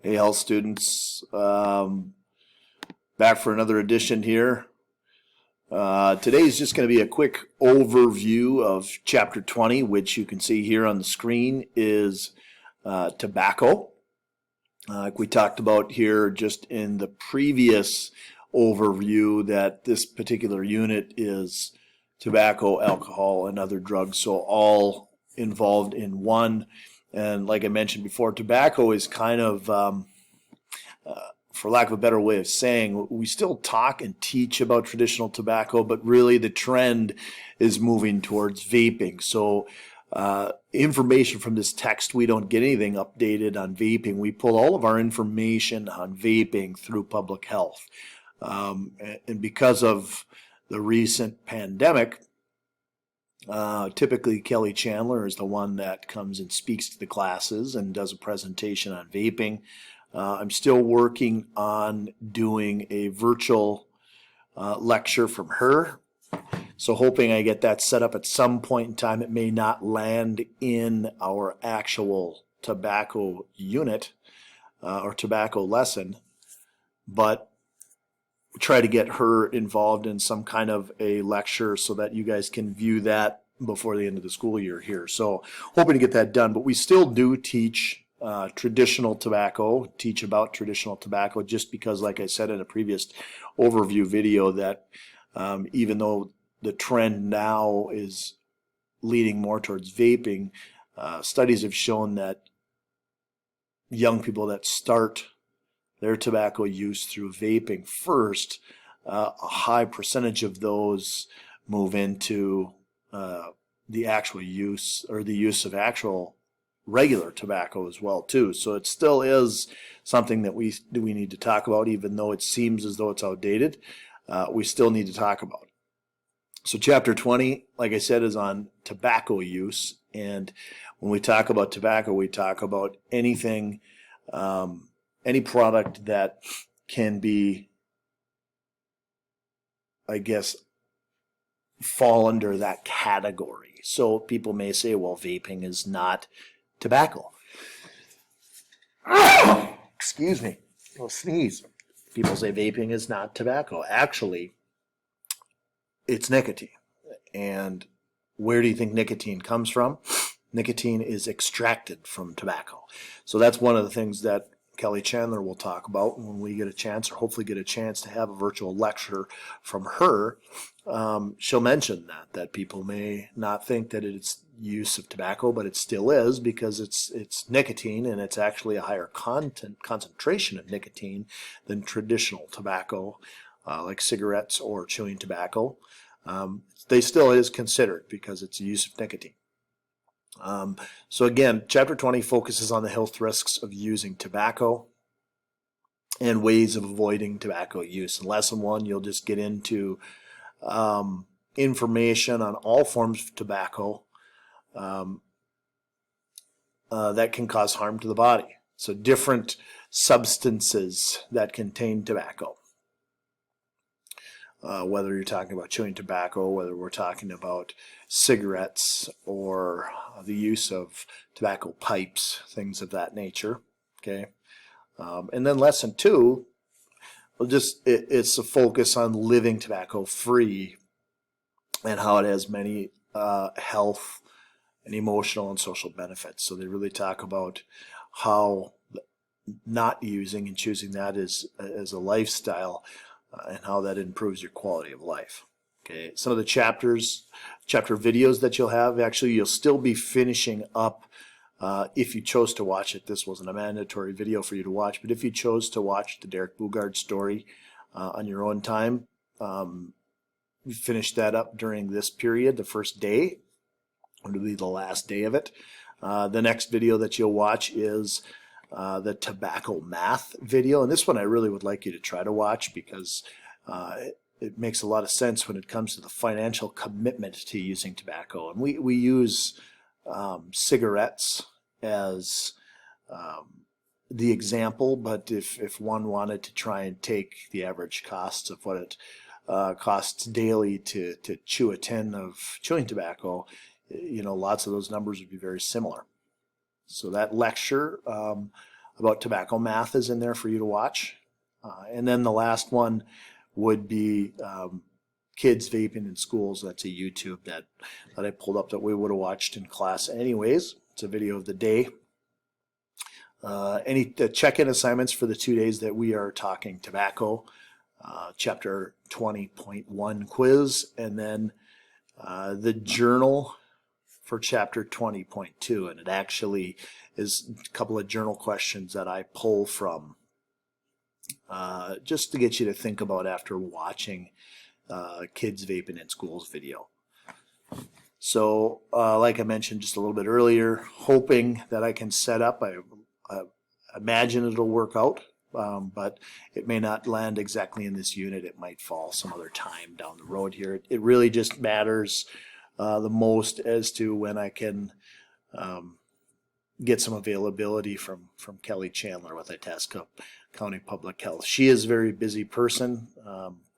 Hey, health students, back for another edition here. Today is just going to be a quick overview of Chapter 20, which you can see here on the screen is tobacco. Like we talked about here just in the previous overview, that this particular unit is tobacco, alcohol, and other drugs, so all involved in one. And like I mentioned before, tobacco is kind of, for lack of a better way of saying, we still talk and teach about traditional tobacco, but really the trend is moving towards vaping. So information from this text, we don't get anything updated on vaping. We pull all of our information on vaping through public health. And because of the recent pandemic, typically Kelly Chandler is the one that comes and speaks to the classes and does a presentation on vaping. I'm still working on doing a virtual lecture from her, so hoping I get that set up at some point in time. It may not land in our actual tobacco unit or tobacco lesson, but try to get her involved in some kind of a lecture so that you guys can view that before the end of the school year here. So hoping to get that done, but we still do teach traditional tobacco, teach about traditional tobacco, just because, like I said in a previous overview video, that even though the trend now is leading more towards vaping, studies have shown that young people that start their tobacco use through vaping first, a high percentage of those move into the actual use, or the use of actual regular tobacco as well too. So it still is something that we need to talk about, even though it seems as though it's outdated. We still need to talk about it. So chapter 20, like I said, is on tobacco use, and when we talk about tobacco, we talk about anything, any product that can be, I guess, fall under that category. So people may say, well, vaping is not tobacco. Excuse me, I'll sneeze. People say vaping is not tobacco. Actually, it's nicotine. And where do you think nicotine comes from? Nicotine is extracted from tobacco. So that's one of the things that Kelly Chandler will talk about when we get a chance, or hopefully get a chance to have a virtual lecture from her. She'll mention that people may not think that it's use of tobacco, but it still is, because it's nicotine, and it's actually a higher concentration of nicotine than traditional tobacco, like cigarettes or chewing tobacco. They still is considered because it's a use of nicotine. So again, chapter 20 focuses on the health risks of using tobacco and ways of avoiding tobacco use. In lesson 1, you'll just get into information on all forms of tobacco that can cause harm to the body. So different substances that contain tobacco. Whether you're talking about chewing tobacco, whether we're talking about cigarettes, or the use of tobacco pipes, things of that nature. Okay, and then lesson 2, it's a focus on living tobacco free and how it has many health and emotional and social benefits. So they really talk about how not using and choosing that as a lifestyle, and how that improves your quality of life. Okay, some of the chapter videos that you'll have, actually you'll still be finishing up, if you chose to watch it. This wasn't a mandatory video for you to watch, but if you chose to watch the Derek Bugard story on your own time, you finish that up during this period, the first day, or to be the last day of it. The next video that you'll watch is the tobacco math video, and this one I really would like you to try to watch, because it makes a lot of sense when it comes to the financial commitment to using tobacco. And we use cigarettes as the example, but if one wanted to try and take the average costs of what it costs daily to chew a tin of chewing tobacco, lots of those numbers would be very similar. So that lecture, about tobacco math is in there for you to watch. And then the last one would be kids vaping in schools. That's a YouTube that I pulled up that we would have watched in class anyways. It's a video of the day. Any check-in assignments for the 2 days that we are talking tobacco, chapter 20.1 quiz, and then the journal for chapter 20.2, and it actually is a couple of journal questions that I pull from just to get you to think about after watching kids vaping in schools video. So like I mentioned just a little bit earlier, hoping that I can set up, I imagine it'll work out, but it may not land exactly in this unit. It might fall some other time down the road here. It really just matters the most as to when I can get some availability from Kelly Chandler with Itasca County Public Health. She is a very busy person.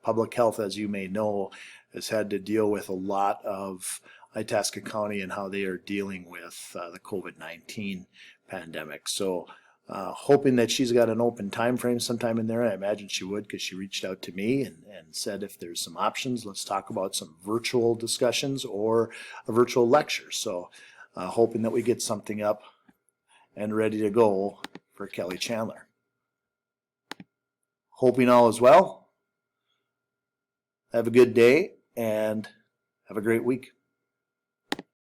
Public Health, as you may know, has had to deal with a lot of Itasca County and how they are dealing with the COVID-19 pandemic. So hoping that she's got an open time frame sometime in there. I imagine she would, because she reached out to me and said if there's some options, let's talk about some virtual discussions or a virtual lecture. So hoping that we get something up and ready to go for Kelly Chandler. Hoping all is well. Have a good day and have a great week.